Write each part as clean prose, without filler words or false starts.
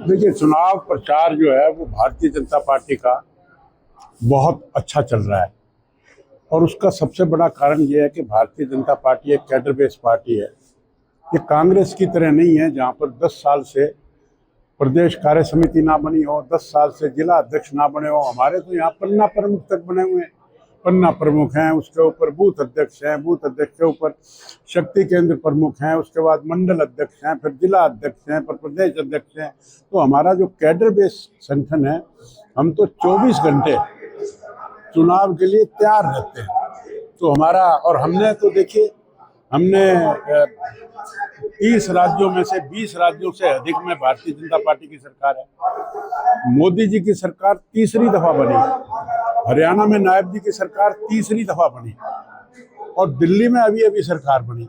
देखिए, चुनाव प्रचार जो है वो भारतीय जनता पार्टी का बहुत अच्छा चल रहा है और उसका सबसे बड़ा कारण ये है कि भारतीय जनता पार्टी एक कैडर बेस्ड पार्टी है। ये कांग्रेस की तरह नहीं है जहाँ पर 10 साल से प्रदेश कार्य समिति ना बनी हो, 10 साल से जिला अध्यक्ष ना बने हो। हमारे तो यहाँ पन्ना प्रमुख तक बने हुए हैं। पन्ना प्रमुख हैं, उसके ऊपर बूथ अध्यक्ष हैं, बूथ अध्यक्ष के ऊपर शक्ति केंद्र प्रमुख हैं, उसके बाद मंडल अध्यक्ष हैं, फिर जिला अध्यक्ष हैं, फिर प्रदेश अध्यक्ष हैं। तो हमारा जो कैडर बेस्ड संगठन है, हम तो 24 घंटे चुनाव के लिए तैयार रहते हैं। तो हमारा, और हमने तो देखिए, हमने 30 राज्यों में से 20 राज्यों से अधिक में भारतीय जनता पार्टी की सरकार है। मोदी जी की सरकार तीसरी दफा बनी, हरियाणा में नायब जी की सरकार तीसरी दफा बनी और दिल्ली में अभी अभी सरकार बनी।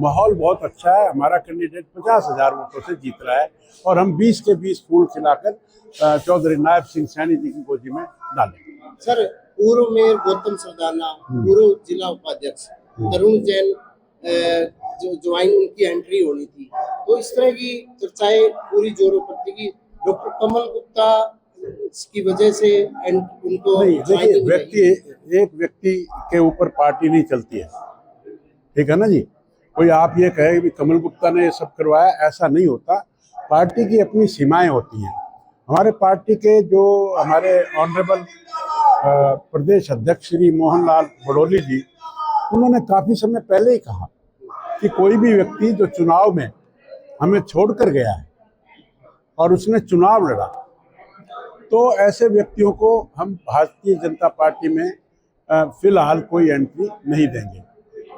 माहौल बहुत अच्छा है। हमारा कैंडिडेट 50,000 वोटों से जीत रहा है और हम 20 के 20 फूल खिलाकर चौधरी नायब सिंह सैनी जी की गोदी में डालेंगे। सर, पूर्व मेयर गौतम सरदाना, पूर्व जिला उपाध्यक्ष तरुण जैन जो ज्वाइन उनकी एंट्री होनी थी, तो इस तरह की चर्चाएं पूरी जोरों पर थी कि डॉक्टर कमल गुप्ता की वजह से उनको नहीं। देखिए, एक व्यक्ति के ऊपर पार्टी नहीं चलती है, ठीक है ना जी। कोई आप ये कहे कि कमल गुप्ता ने ये सब करवाया, ऐसा नहीं होता। पार्टी की अपनी सीमाएं होती हैं। हमारे पार्टी के जो हमारे ऑनरेबल प्रदेश अध्यक्ष श्री मोहनलाल बड़ोली जी, उन्होंने काफी समय पहले ही कहा कि कोई भी व्यक्ति जो चुनाव में हमें छोड़कर गया है और उसने चुनाव लड़ा, तो ऐसे व्यक्तियों को हम भारतीय जनता पार्टी में फिलहाल कोई एंट्री नहीं देंगे।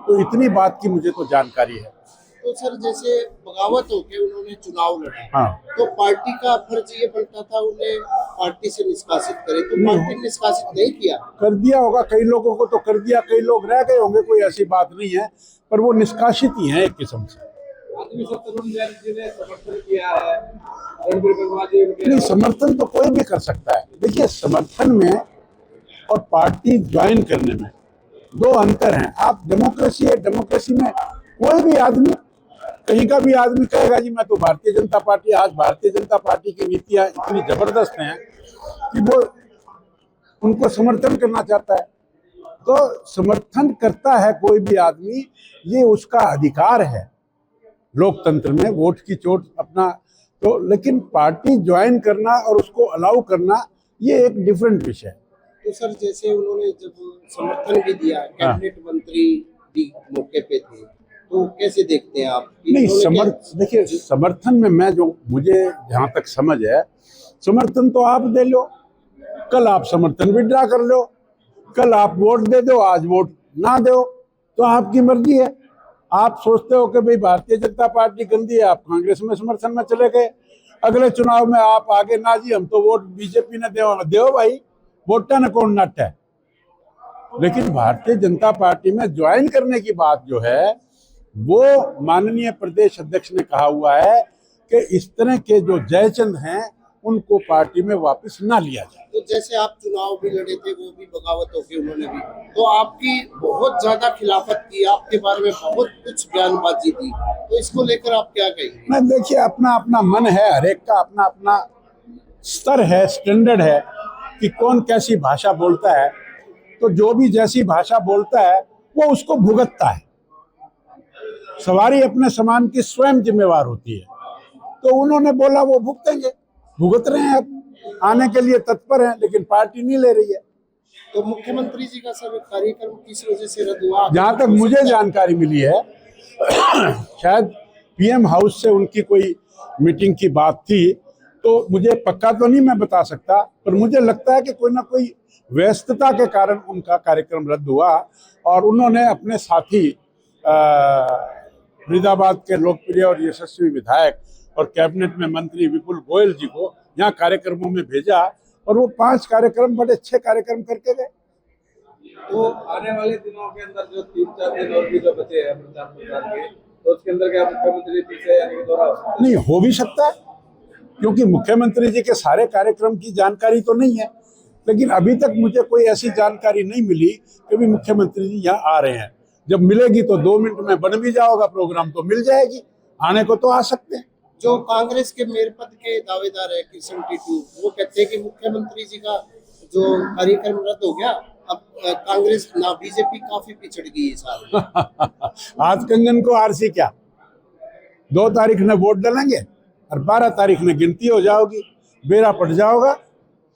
तो इतनी बात की मुझे तो जानकारी है। तो सर, जैसे बगावत होके उन्होंने चुनाव लड़ा, हाँ, तो पार्टी का फर्ज ये बनता था उन्हें पार्टी से निष्कासित करे, तो पार्टी ने निष्कासित नहीं किया। कर दिया होगा, कई लोगों को तो कर दिया, कई लोग रह गए होंगे, कोई ऐसी बात नहीं है, पर वो निष्कासित ही हैं एक किस्म से। नहीं, समर्थन तो कोई भी कर सकता है। देखिए, समर्थन में और पार्टी ज्वाइन करने में दो अंतर हैं। आप डेमोक्रेसी है, डेमोक्रेसी में कोई भी आदमी, कहीं का भी आदमी कहेगा जी मैं तो भारतीय जनता पार्टी। आज भारतीय जनता पार्टी की नीतियां इतनी जबरदस्त हैं कि वो उनको समर्थन करना चाहता है, तो समर्थन करता है कोई भी आदमी, ये उसका अधिकार है लोकतंत्र में, वोट की चोट अपना। तो लेकिन पार्टी ज्वाइन करना और उसको अलाउ करना, ये एक डिफरेंट विषय है। तो सर, जैसे उन्होंने जब समर्थन भी दिया, कैबिनेट मंत्री भी मौके पे थे, तो कैसे देखते हैं आप? नहीं, देखिए, समर्थन में मैं जो, मुझे जहां तक समझ है, समर्थन तो आप दे लो, कल आप समर्थन विड्रॉ कर लो, कल आप वोट दे दो, आज वोट ना दो, तो आपकी मर्जी है। आप सोचते हो कि भाई भारतीय जनता पार्टी गंदी है, आप कांग्रेस में समर्थन में चले गए, अगले चुनाव में आप आगे ना जी हम तो वोट बीजेपी ने दो भाई, वोटा ने कौन नट है। लेकिन भारतीय जनता पार्टी में ज्वाइन करने की बात जो है, वो माननीय प्रदेश अध्यक्ष ने कहा हुआ है कि इस तरह के जो जयचंद हैं उनको पार्टी में वापस ना लिया जाए। तो जैसे आप चुनाव भी लड़े थे, वो भी बगावत होके उन्होंने भी, तो आपकी बहुत ज्यादा खिलाफत की, आपके बारे में बहुत कुछ बयानबाजी थी, तो इसको लेकर आप क्या कहेंगे? मैं, देखिए, अपना अपना मन है, हर एक का अपना अपना स्तर है, स्टैंडर्ड है कि कौन कैसी भाषा बोलता है। तो जो भी जैसी भाषा बोलता है वो उसको भुगतता है। सवारी अपने सामान की स्वयं जिम्मेवार होती है। तो उन्होंने बोला, वो भुगतेंगे, भुगत रहे हैं, अब आने के लिए तत्पर हैं, लेकिन पार्टी नहीं ले रही है। तो मुख्यमंत्री जी का सब कार्यक्रम किस वजह से रद्द हुआ? जहां तक मुझे जानकारी मिली है, शायद पीएम हाउस से उनकी कोई मीटिंग की बात थी, तो मुझे पक्का तो नहीं मैं बता सकता, पर मुझे लगता है कि कोई ना कोई व्यस्तता के कारण उनका कार्यक्रम रद्द हुआ और उन्होंने अपने साथी फरीदाबाद के लोकप्रिय और यशस्वी विधायक और कैबिनेट में मंत्री विपुल गोयल जी को यहाँ कार्यक्रमों में भेजा और वो 5 कार्यक्रम बड़े अच्छे कार्यक्रम करके गए। तो आने वाले दिनों के अंदर जो 3-4 दिन और भी जो बचे हैं प्रचार के, तो उसके अंदर क्या मुख्यमंत्री फिर से यानी कि दौरा हो सकता है? नहीं, हो भी सकता है, क्योंकि मुख्यमंत्री जी के सारे कार्यक्रम की जानकारी तो नहीं है, लेकिन अभी तक मुझे कोई ऐसी जानकारी नहीं मिली कि भी मुख्यमंत्री जी यहाँ आ रहे हैं। जब मिलेगी तो 2 मिनट में बन भी जाओगा प्रोग्राम, तो मिल जाएगी, आने को तो आ सकते हैं। जो कांग्रेस के मेयर पद के दावेदार है किशन टीटू, वो कहते हैं कि मुख्यमंत्री जी का जो कार्यक्रम रद्द हो गया, अब कांग्रेस ना बीजेपी काफी पिछड़ गई है साल। आज कंगन को आरसी क्या, 2 तारीख ने वोट डालेंगे और 12 तारीख में गिनती हो जाओगी, बेरा पट जाओगा।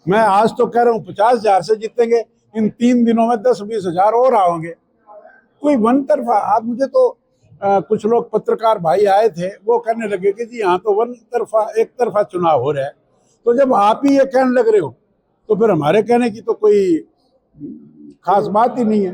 मैं आज तो कह रहा हूँ 50,000 से जीतेंगे, इन 3 दिनों में 10-20 हजार और आओगे। कोई वन तरफा, आज मुझे तो कुछ लोग पत्रकार भाई आए थे, वो कहने लगे कि जी यहाँ तो वन तरफा एक तरफा चुनाव हो रहा है। तो जब आप ही ये कहने लग रहे हो तो फिर हमारे कहने की तो कोई खास बात ही नहीं है।